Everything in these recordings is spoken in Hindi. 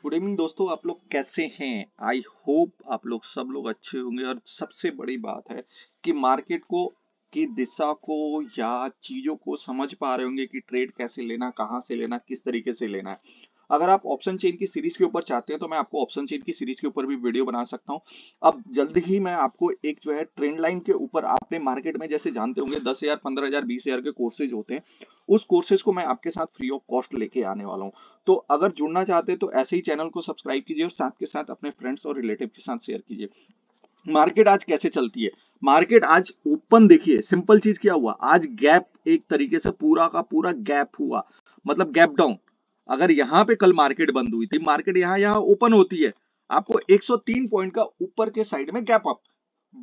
गुड इवनिंग दोस्तों, आप लोग कैसे हैं? आई होप आप लोग सब लोग अच्छे होंगे। और सबसे बड़ी बात है कि मार्केट को की दिशा को या चीजों को समझ पा रहे होंगे कि ट्रेड कैसे लेना, कहाँ से लेना, किस तरीके से लेना है। अगर आप ऑप्शन चेन की सीरीज के ऊपर चाहते हैं तो मैं आपको ऑप्शन चेन की सीरीज के ऊपर भी वीडियो बना सकता हूँ। अब जल्द ही मैं आपको एक जो है ट्रेंड लाइन के ऊपर, आपने मार्केट में जैसे जानते होंगे 10,000, 15,000, 20,000 के कोर्सेज होते हैं, उस कोर्सेज को मैं आपके साथ फ्री ऑफ कॉस्ट लेके आने वाला हूँ। तो अगर जुड़ना चाहते हैं तो ऐसे ही चैनल को सब्सक्राइब कीजिए और साथ के साथ अपने फ्रेंड्स और रिलेटिव के साथ शेयर कीजिए। मार्केट आज कैसे चलती है? मार्केट आज ओपन, देखिए सिंपल चीज क्या हुआ, आज गैप, एक तरीके से पूरा का पूरा गैप हुआ, मतलब गैप डाउन। अगर यहाँ पे कल मार्केट बंद हुई थी, मार्केट यहाँ यहाँ ओपन होती है, आपको 103 पॉइंट का ऊपर के साइड में गैप अप,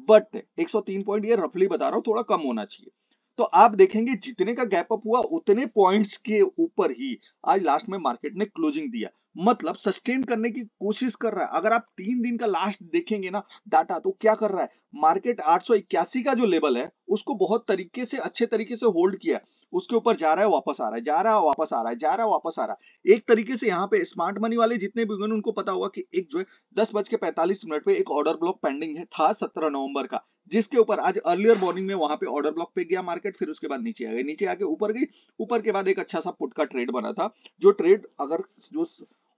बट 103 पॉइंट ये रफली बता रहा हूं, थोड़ा कम होना चाहिए। तो आप देखेंगे जितने का गैप अप हुआ उतने पॉइंट्स के ऊपर ही आज लास्ट में मार्केट ने क्लोजिंग दिया, मतलब सस्टेन करने की कोशिश कर रहा है। अगर आप 3 दिन का लास्ट देखेंगे ना डाटा, तो क्या कर रहा है मार्केट, 881 का जो लेवल है उसको बहुत तरीके से, अच्छे तरीके से होल्ड किया है। उसके ऊपर जा रहा है, वापस आ रहा है, जा रहा है, वापस आ रहा है, जा रहा है, वापस आ रहा है। एक तरीके से यहाँ पे स्मार्ट मनी वाले जितने भी होंगे उनको पता होगा कि एक जो है 10:45 पे एक ऑर्डर ब्लॉक पेंडिंग है, था 17 नवंबर का, जिसके ऊपर आज अर्लियर मॉर्निंग में वहां पे ऑर्डर ब्लॉक पे गया मार्केट, फिर उसके बाद नीचे आ गई, नीचे आके ऊपर गई, ऊपर के बाद एक अच्छा सा पुट का ट्रेड बना था। जो ट्रेड, अगर जो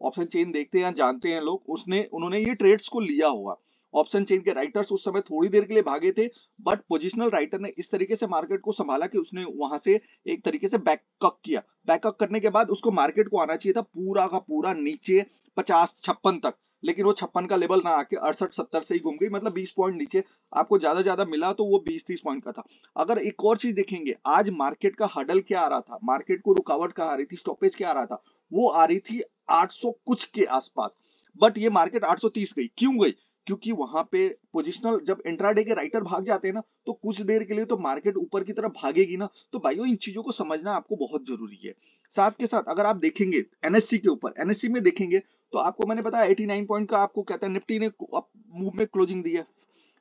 ऑप्शन चेन देखते हैं या जानते हैं लोग, उसने उन्होंने ये ट्रेड्स को लिया हुआ। ऑप्शन चेन के राइटर्स उस समय थोड़ी देर के लिए भागे थे, बट पोजिशनल राइटर ने इस तरीके से मार्केट को संभाला कि उसने वहां से एक तरीके से बैकअप किया। बैकअप करने के बाद उसको मार्केट को आना चाहिए था पूरा का पूरा नीचे 50-56 तक, लेकिन वो 56 का लेवल ना आके 68-70 से ही घूम गई, मतलब 20 पॉइंट नीचे आपको ज्यादा ज्यादा मिला, तो वो 20-30 पॉइंट का था। अगर एक और चीज देखेंगे, आज मार्केट का हडल क्या आ रहा था, मार्केट को रुकावट क्या आ रही थी, स्टॉपेज क्या आ रहा था, वो आ रही थी 800 कुछ के आसपास। बट ये मार्केट 830 गई, क्यों गई? क्योंकि वहां पे पोजिशनल, जब इंट्राडे के राइटर भाग जाते हैं ना, तो कुछ देर के लिए तो मार्केट ऊपर की तरफ भागेगी ना। तो भाइयों, इन चीजों को समझना आपको बहुत जरूरी है। साथ के साथ अगर आप देखेंगे एनएससी के ऊपर, एनएससी में देखेंगे तो आपको मैंने बताया 89 पॉइंट का, आपको कहता है निफ्टी ने मूव में क्लोजिंग दी है।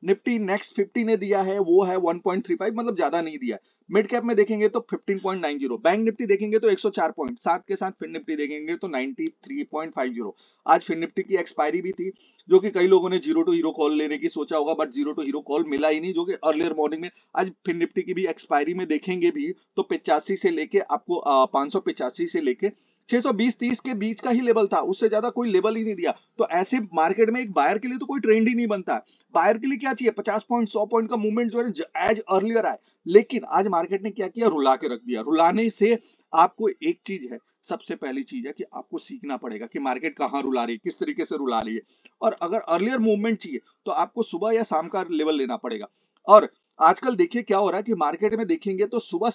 निफ्टी नेक्स्ट 50 ने दिया है, वो है 1.35, मतलब ज्यादा नहीं दिया। मिड कैप में देखेंगे तो 15.90, बैंक निफ्टी देखेंगे तो 104 पॉइंट, साथ के साथ फिन निफ्टी देखेंगे तो 93.50। आज फिन निफ्टी की एक्सपायरी भी थी, जो कि कई लोगों ने जीरो टू हीरो कॉल लेने की सोचा होगा, but zero to hero call मिला ही नहीं, जो कि अर्लियर मॉर्निंग में। आज फिन निफ्टी की भी एक्सपायरी में देखेंगे भी तो 85 से लेके आपको 585 से लेके 620-30 के बीच का ही लेवल था, उससे ज्यादा कोई लेवल ही नहीं दिया। तो ऐसे मार्केट में एक बायर के लिए तो कोई ट्रेंड ही नहीं बनता है। बायर के लिए क्या चाहिए? 50 पॉइंट, 100 पॉइंट का मूवमेंट जो है एज अर्लियर आए। लेकिन आज मार्केट ने क्या किया? रुला के रख दिया। रुलाने से आपको एक चीज है, सबसे पहली चीज है कि आपको सीखना पड़ेगा कि मार्केट कहाँ रुला रही है, किस तरीके से रुला रही है। और अगर अर्लियर मूवमेंट चाहिए तो आपको सुबह या शाम का लेवल लेना पड़ेगा। और आजकल देखिए क्या हो रहा है कि मार्केट में देखेंगे तो सुबह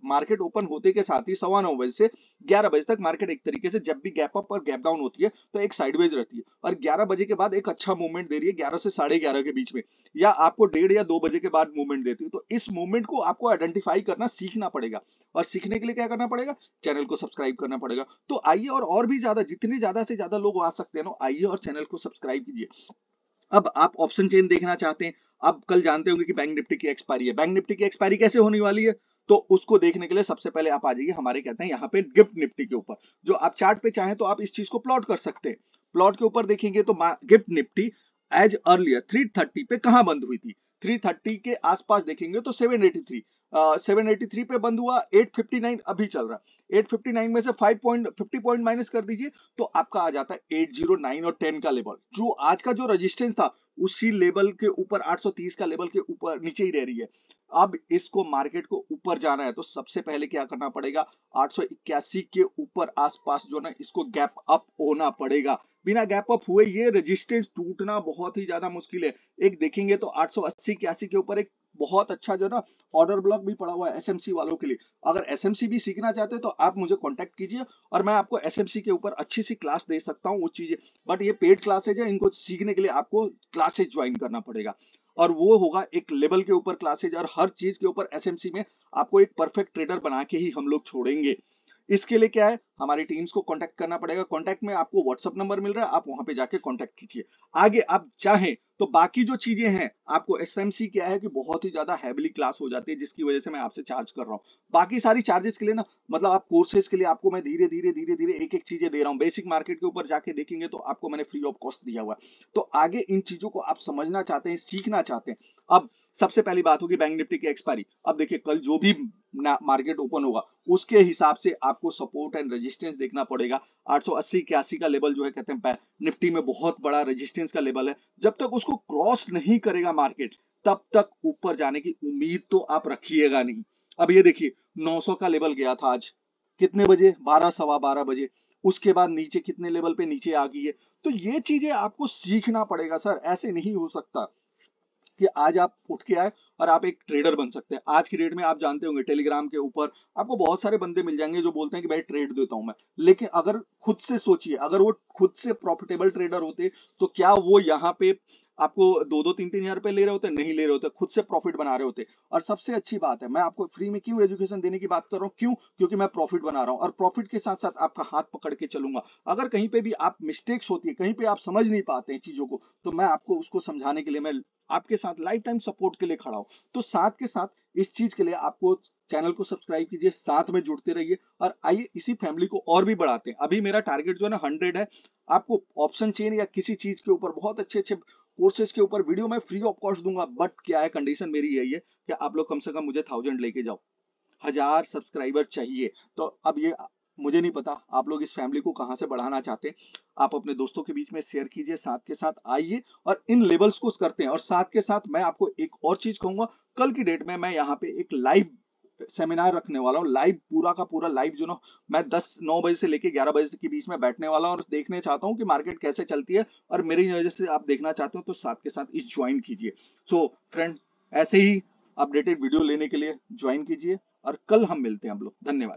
मार्केट ओपन होते के साथ ही 9:15 से 11 बजे तक मार्केट एक तरीके से, जब भी गैप अप और गैप डाउन होती है तो एक साइडवेज रहती है, और 11 बजे के बाद एक अच्छा मूवमेंट दे रही है, 11 से 11:30 के बीच में, या आपको 1:30 या 2 बजे के बाद मूवमेंट देती है। तो इस मूवमेंट को आपको आइडेंटिफाई करना सीखना पड़ेगा, और सीखने के लिए क्या करना पड़ेगा? चैनल को सब्सक्राइब करना पड़ेगा। तो आइए, और भी ज्यादा, जितने ज्यादा से ज्यादा लोग आ सकते हैं ना, आइए और चैनल को सब्सक्राइब कीजिए। अब आप ऑप्शन चेन देखना चाहते हैं, अब कल जानते होंगे कि बैंक निफ्टी की एक्सपायरी है। बैंक निफ्टी की एक्सपायरी कैसे होने वाली है? तो उसको देखने के लिए सबसे पहले आप आ जाइए हमारे, कहते हैं यहाँ पे गिफ्ट निफ्टी के ऊपर, जो आप चार्ट पे चाहें तो आप इस चीज को प्लॉट कर सकते हैं। प्लॉट के ऊपर देखेंगे तो गिफ्ट निफ्टी एज अर्लियर 330 पे कहां बंद हुई थी? 330 के आसपास देखेंगे तो 783, 783 पे बंद हुआ, 859 अभी चल रहा है। 859 में से 50 पॉइंट माइनस कर दीजिए तो आपका आ जाता है 809 और 10 का लेवल। जो आज का जो रेजिस्टेंस था उसी लेवल के ऊपर, 830 का लेवल के ऊपर नीचे ही रह रही है। अब इसको, मार्केट को ऊपर जाना है तो सबसे पहले क्या करना पड़ेगा? 881 के ऊपर आसपास जो ना, इसको गैप अप होना पड़ेगा। बिना गैप अप हुए ये रेजिस्टेंस टूटना बहुत ही ज्यादा मुश्किल है। एक देखेंगे तो 880-81 के ऊपर एक बहुत अच्छा जो ना ऑर्डर ब्लॉक भी पड़ा हुआ है एसएमसी वालों के लिए। अगर एसएमसी भी सीखना चाहते हैं तो आप मुझे कांटेक्ट कीजिए, और मैं आपको एसएमसी के ऊपर अच्छी सी क्लास दे सकता हूँ, वो चीजें। बट ये पेड क्लासेज है, इनको सीखने के लिए आपको क्लासेज ज्वाइन करना पड़ेगा, और वो होगा एक लेवल के ऊपर क्लासेज, और हर चीज के ऊपर एसएमसी में आपको एक परफेक्ट ट्रेडर बना के ही हम लोग छोड़ेंगे। इसके लिए क्या है? हमारी टीम्स को कांटेक्ट करना पड़ेगा। कांटेक्ट में आपको व्हाट्सएप नंबर मिल रहा है, आप वहां पे जाके कांटेक्ट कीजिए। आगे आप चाहें तो बाकी जो चीजें हैं, आपको एसएमसी क्या है कि बहुत ही ज्यादा हैविली क्लास हो जाती है, जिसकी वजह से मैं आपसे चार्ज कर रहा हूँ। बाकी सारी चार्जेस के लिए ना, मतलब आप कोर्सेज के लिए आपको मैं धीरे धीरे एक एक चीजें दे रहा हूँ। बेसिक मार्केट के ऊपर जाके देखेंगे तो आपको मैंने फ्री ऑफ कॉस्ट दिया हुआ है। तो आगे इन चीजों को आप समझना चाहते हैं, सीखना चाहते हैं। अब सबसे पहली बात होगी बैंक निफ्टी की एक्सपायरी। अब देखिए कल जो भी मार्केट ओपन होगा उसके हिसाब से आपको सपोर्ट एंड रेजिस्टेंस देखना पड़ेगा। 880 81 का लेवल जो है कहते हैं निफ्टी में बहुत बड़ा रेजिस्टेंस का लेवल है। जब तक उसको क्रॉस नहीं करेगा मार्केट, तब तक ऊपर जाने की उम्मीद तो आप रखिएगा नहीं। अब ये देखिए 900 का लेवल गया था आज कितने बजे, 12 सवा 12 बजे। उसके बाद नीचे कितने लेवल पे नीचे आ गई है। तो ये चीजें आपको सीखना पड़ेगा सर, ऐसे नहीं हो सकता कि आज आप उठ के आए और आप एक ट्रेडर बन सकते हैं। आज की डेट में आप जानते होंगे टेलीग्राम के ऊपर आपको बहुत सारे बंदे मिल जाएंगे जो बोलते हैं कि भाई ट्रेड देता हूं मैं। लेकिन अगर खुद से सोचिए, अगर वो खुद से प्रॉफिटेबल ट्रेडर होते तो क्या वो यहाँ पे आपको 2-2 3-3 हजार रुपए ले रहे होते? नहीं ले रहे होते, खुद से प्रॉफिट बना रहे होते। और सबसे अच्छी बात है, मैं आपको फ्री में क्यों एजुकेशन देने की बात कर रहा हूँ? क्यों? क्योंकि मैं प्रॉफिट बना रहा हूँ और प्रॉफिट के साथ साथ आपका हाथ पकड़ के चलूंगा। अगर कहीं पे भी आप मिस्टेक्स होती है, कहीं पे आप समझ नहीं पाते हैं चीजों को, तो मैं आपको उसको समझाने के लिए मैं आपके साथ लाइफ टाइम सपोर्ट के लिए खड़ा हूं। तो साथ के साथ इस चीज के लिए आपको चैनल को सब्सक्राइब कीजिए, साथ में जुड़ते रहिए और आइए इसी फैमिली को और भी बढ़ाते हैं। अभी मेरा टारगेट जो है ना 100 है। आपको ऑप्शन चेन या किसी चीज के ऊपर बहुत अच्छे अच्छे कोर्सेज के ऊपर वीडियो मैं फ्री ऑफ कॉस्ट दूंगा। बट क्या है, कंडीशन मेरी यही है कि आप लोग कम से कम मुझे 1000 लेके जाओ। 1000 सब्सक्राइबर चाहिए। तो अब ये मुझे नहीं पता आप लोग इस फैमिली को कहां से बढ़ाना चाहते हैं। आप अपने दोस्तों के बीच में शेयर कीजिए, साथ के साथ आइए और इन लेवल्स को करते हैं। और साथ के साथ मैं आपको एक और चीज कहूंगा, कल की डेट में मैं यहाँ पे एक लाइव सेमिनार रखने वाला हूँ। लाइव पूरा का पूरा लाइव जो ना, मैं 9 बजे से लेके 11 बजे के बीच में बैठने वाला हूँ और देखने चाहता हूँ कि मार्केट कैसे चलती है। और मेरी वजह से आप देखना चाहते हो तो साथ के साथ इस ज्वाइन कीजिए। सो फ्रेंड, ऐसे ही अपडेटेड वीडियो लेने के लिए ज्वाइन कीजिए और कल हम मिलते हैं हम लोग। धन्यवाद।